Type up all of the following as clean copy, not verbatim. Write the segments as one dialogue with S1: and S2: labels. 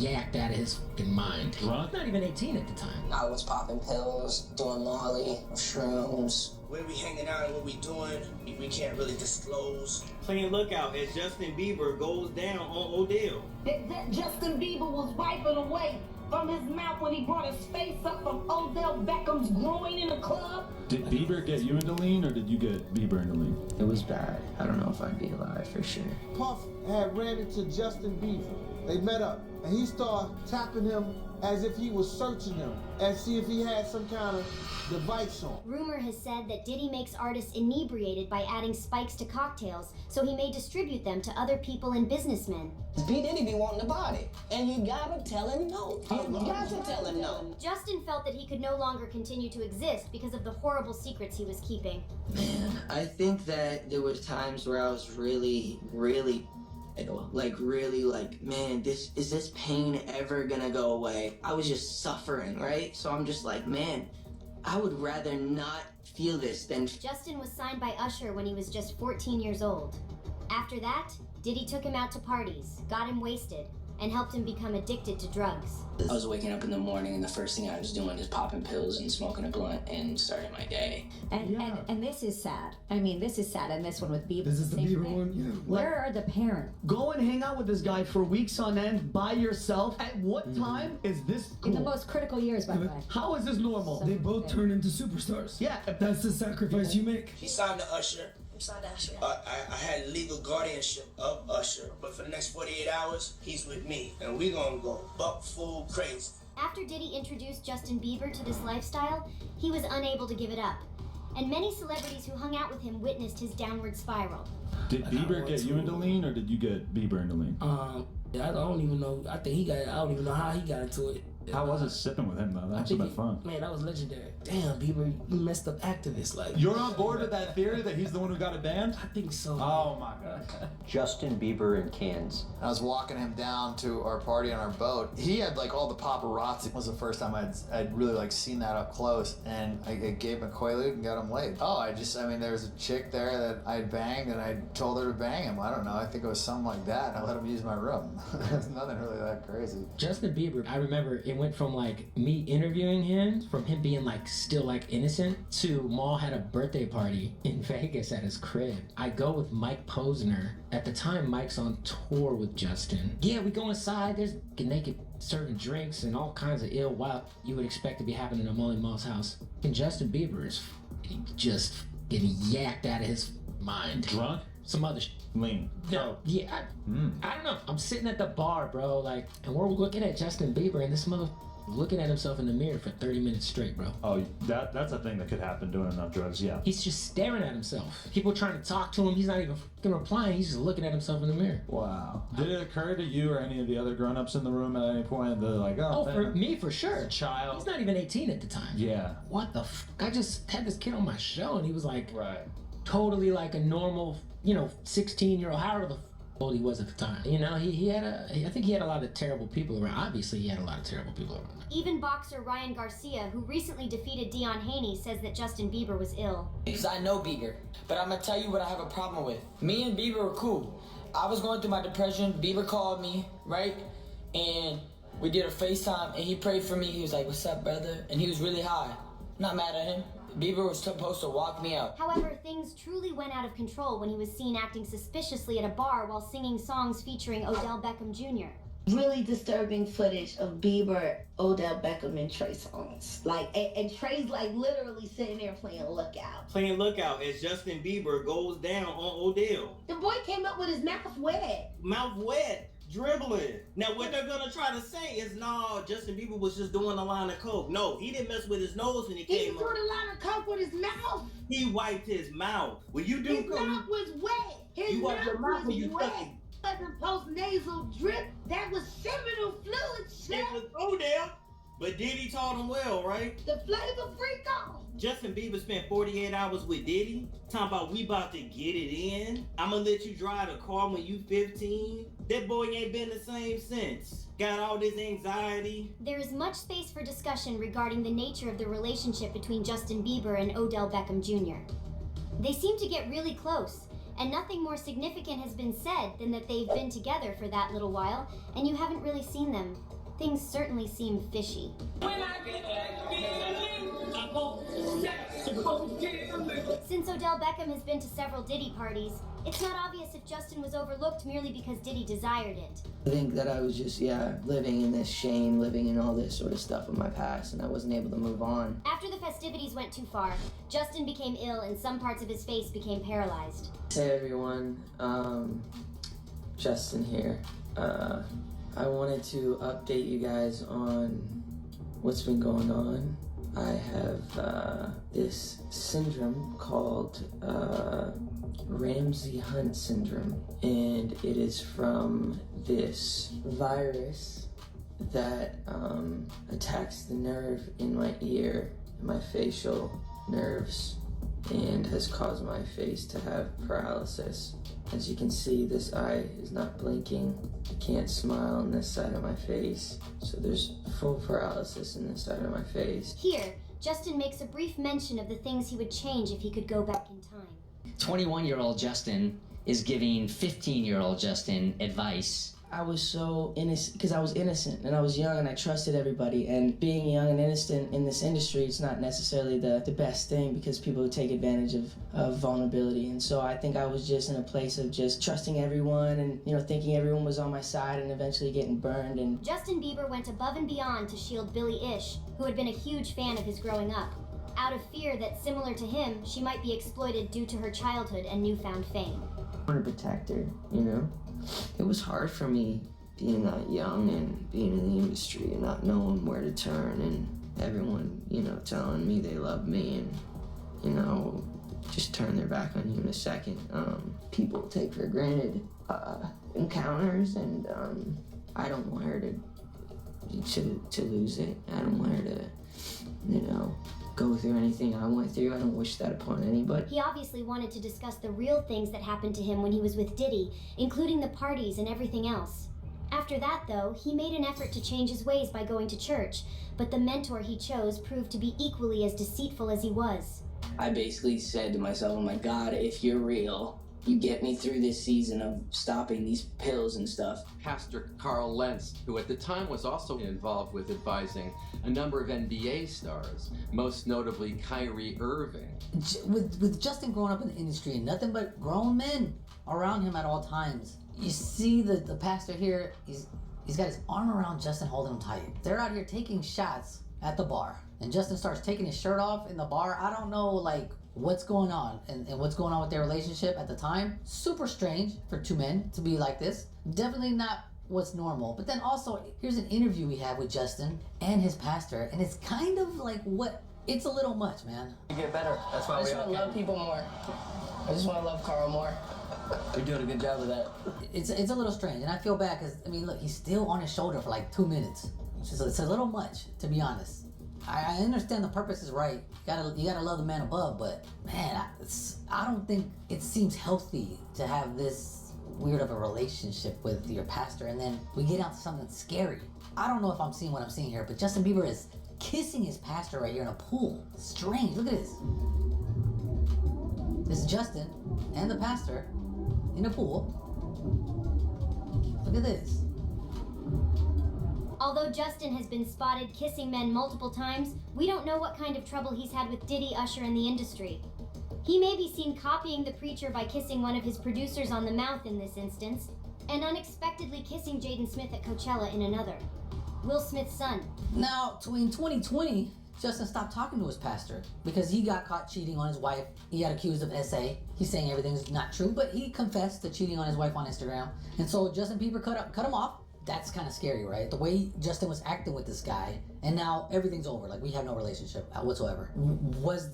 S1: yacked out of his fucking mind.
S2: Drunk?
S1: Not even 18 at the time.
S3: I was popping pills, doing Molly, shrooms.
S4: Where we hanging out and what we doing, we can't really disclose.
S5: Playing lookout as Justin Bieber goes down on Odell.
S6: That Justin Bieber was wiping away from his mouth when he brought his face up from Odell Beckham's groin in a club.
S2: Did Bieber get you into lean, or did you get Bieber into lean?
S3: It was bad. I don't know if I'd be alive for sure.
S7: Puff had ran into Justin Bieber. They met up, and he started tapping him as if he was searching him and see if he had some kind of device on.
S8: Rumor has said that Diddy makes artists inebriated by adding spikes to cocktails so he may distribute them to other people and businessmen.
S3: B. Diddy be wanting to buy it, and you gotta tell him no. You got to tell him no.
S8: Justin felt that he could no longer continue to exist because of the horrible secrets he was keeping.
S3: Man, I think that there was times where I was really, man, is this pain ever gonna go away? I was just suffering, right? So I'm just like, man, I would rather not feel this than...
S8: Justin was signed by Usher when he was just 14 years old. After that, Diddy took him out to parties, got him wasted, and helped him become addicted to drugs.
S3: I was waking up in the morning and the first thing I was doing is popping pills and smoking a blunt and starting my day.
S9: And this is sad. I mean, this is sad. And this one with Bieber.
S10: This is the Bieber one? Yeah.
S9: Where are the parents?
S11: Go and hang out with this guy for weeks on end by yourself. At what time is this cool?
S9: In the most critical years, by the way.
S11: How is this normal?
S10: They both turn into superstars.
S11: Yeah.
S10: That's the sacrifice you make.
S4: He signed to Usher. I had legal guardianship of Usher, but for the next 48 hours, he's with me, and we gonna go buck full crazy.
S8: After Diddy introduced Justin Bieber to this lifestyle, he was unable to give it up. And many celebrities who hung out with him witnessed his downward spiral.
S2: Did Bieber get you into lean, or did you get Bieber into lean?
S12: I don't even know. I don't even know how he got into it.
S2: How was it sipping with him, though? That must have been fun.
S12: Man, that was legendary. Damn, Bieber, you messed up activist. Like,
S2: you're on board with that theory that he's the one who got it banned?
S12: I think so.
S2: Oh my God.
S13: Justin Bieber in cans. I was walking him down to our party on our boat. He had like all the paparazzi. It was the first time I'd really like seen that up close, and I gave him a Quaalude and got him laid. There was a chick there that I'd banged, and I told her to bang him. I don't know. I think it was something like that. And I let him use my room. There's nothing really that crazy.
S1: Justin Bieber, I remember it went from like me interviewing him, from him being like still like innocent, to Maul had a birthday party in Vegas at his crib. I go with Mike Posner. At the time, Mike's on tour with Justin. Yeah, we go inside, there's naked serving drinks and all kinds of ill wild you would expect to be happening in Molly Mall's house. And Justin Bieber is just getting yacked out of his mind.
S2: Drunk?
S1: Some other
S2: lean.
S1: No, yeah, I don't know. I'm sitting at the bar, bro, like, and we're looking at Justin Bieber, and this mother looking at himself in the mirror for 30 minutes straight, bro.
S2: Oh, that's a thing that could happen doing enough drugs, yeah.
S1: He's just staring at himself. People trying to talk to him, he's not even fucking replying, he's just looking at himself in the mirror.
S2: Wow. Did it occur to you or any of the other grown-ups in the room at any point that like,
S1: for me, for sure.
S2: Child.
S1: He's not even 18 at the time.
S2: Yeah.
S1: What the fuck? I just had this kid on my show, and he was like,
S2: right,
S1: totally like a normal, 16-year-old, however the old he was at the time. I think he had a lot of terrible people around. Obviously, he had a lot of terrible people around.
S8: Even boxer Ryan Garcia, who recently defeated Dion Haney, says that Justin Bieber was ill.
S3: Because I know Bieber, but I'm gonna tell you what I have a problem with. Me and Bieber were cool. I was going through my depression. Bieber called me, right? And we did a FaceTime, and he prayed for me. He was like, "What's up, brother?" And he was really high. Not mad at him. Bieber was supposed to walk me out.
S8: However, things truly went out of control when he was seen acting suspiciously at a bar while singing songs featuring Odell Beckham Jr.
S6: Really disturbing footage of Bieber, Odell Beckham, and Trey Songz. And Trey's literally sitting there playing Lookout.
S5: Playing Lookout as Justin Bieber goes down on Odell.
S6: The boy came up with his mouth wet.
S5: Mouth wet. Dribbling. Now what they're gonna try to say is, no, Justin Bieber was just doing a line of coke. No, he didn't mess with his nose when he came up.
S6: He was doing a line of coke with his mouth.
S5: He wiped his mouth. When you do
S6: his mouth was wet. His
S5: mouth was
S6: wet. But the post-nasal drip, that was seminal fluid, shit.
S5: It was Odell, but Diddy taught him well, right?
S6: The flavor freak on.
S5: Justin Bieber spent 48 hours with Diddy, talking about we about to get it in. I'ma let you drive the car when you 15. That boy ain't been the same since. Got all this anxiety.
S8: There is much space for discussion regarding the nature of the relationship between Justin Bieber and Odell Beckham Jr. They seem to get really close, And nothing more significant has been said than that they've been together for that little while, and you haven't really seen them. Things certainly seem fishy. Since Odell Beckham has been to several Diddy parties, it's not obvious if Justin was overlooked merely because Diddy desired it.
S14: I think that I was just, living in this shame, living in all this sort of stuff in my past, and I wasn't able to move on.
S8: After the festivities went too far, Justin became ill and some parts of his face became paralyzed.
S14: Hey everyone, Justin here. I wanted to update you guys on what's been going on. I have this syndrome called Ramsey Hunt syndrome, and it is from this virus that attacks the nerve in my ear, my facial nerves, and has caused my face to have paralysis. As you can see, this eye is not blinking. I can't smile on this side of my face, so there's full paralysis in this side of my face.
S8: Here, Justin makes a brief mention of the things he would change if he could go back in time.
S15: 21-year-old Justin is giving 15-year-old Justin advice.
S14: I was so innocent because I was innocent and I was young and I trusted everybody, and being young and innocent in this industry, it's not necessarily the best thing because people take advantage of vulnerability. And so I think I was just in a place of just trusting everyone and thinking everyone was on my side and eventually getting burned. And
S8: Justin Bieber went above and beyond to shield Billie Eilish, who had been a huge fan of his growing up, out of fear that, similar to him, she might be exploited due to her childhood and newfound fame.
S14: I want to protect her, It was hard for me being that young and being in the industry and not knowing where to turn, and everyone, telling me they love me and, just turn their back on you in a second. People take for granted encounters, and I don't want her to lose it. I don't want her to, go through anything I went through. I don't wish that upon anybody.
S8: He obviously wanted to discuss the real things that happened to him when he was with Diddy, including the parties and everything else. After that, though, he made an effort to change his ways by going to church, but the mentor he chose proved to be equally as deceitful as he was.
S14: I basically said to myself, oh my God, if you're real, you get me through this season of stopping these pills and stuff.
S16: Pastor Carl Lentz, who at the time was also involved with advising a number of NBA stars, most notably Kyrie Irving.
S17: With Justin growing up in the industry and nothing but grown men around him at all times, you see the pastor here, he's got his arm around Justin, holding him tight. They're out here taking shots at the bar, and Justin starts taking his shirt off in the bar. I don't know, what's going on and what's going on with their relationship at the time. Super strange for two men to be like this. Definitely not what's normal. But then also, here's an interview we have with Justin and his pastor, and it's kind of it's a little much, man.
S14: You get better. That's why I just want to love people more. I just want to love Carl more. You're doing a good job of that.
S17: It's a little strange, and I feel bad because, look, he's still on his shoulder for 2 minutes. It's a little much, to be honest. I understand the purpose is right. You gotta love the man above, but man, I don't think it seems healthy to have this weird of a relationship with your pastor, and then we get out to something scary. I don't know if I'm seeing what I'm seeing here, but Justin Bieber is kissing his pastor right here in a pool. Strange. Look at this. This is Justin and the pastor in a pool. Look at this.
S8: Although Justin has been spotted kissing men multiple times, we don't know what kind of trouble he's had with Diddy, Usher, and the industry. He may be seen copying the preacher by kissing one of his producers on the mouth in this instance, and unexpectedly kissing Jaden Smith at Coachella in another. Will Smith's son.
S17: Now, in 2020, Justin stopped talking to his pastor because he got caught cheating on his wife. He got accused of SA. He's saying everything's not true, but he confessed to cheating on his wife on Instagram. And so Justin Bieber cut him off. That's kind of scary, right? The way Justin was acting with this guy, and now everything's over. We have no relationship whatsoever. Was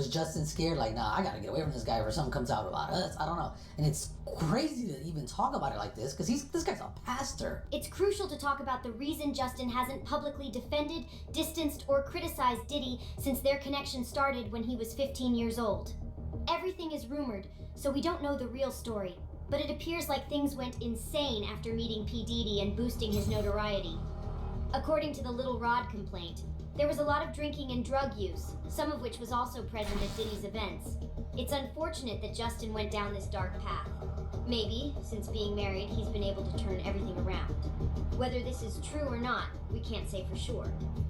S17: Justin scared? Nah, I gotta get away from this guy, or something comes out about us. I don't know. And it's crazy to even talk about it like this, because this guy's a pastor.
S8: It's crucial to talk about the reason Justin hasn't publicly defended, distanced, or criticized Diddy since their connection started when he was 15 years old. Everything is rumored, so we don't know the real story. But it appears like things went insane after meeting P. Diddy and boosting his notoriety. According to the Little Rod complaint, there was a lot of drinking and drug use, some of which was also present at Diddy's events. It's unfortunate that Justin went down this dark path. Maybe, since being married, he's been able to turn everything around. Whether this is true or not, we can't say for sure.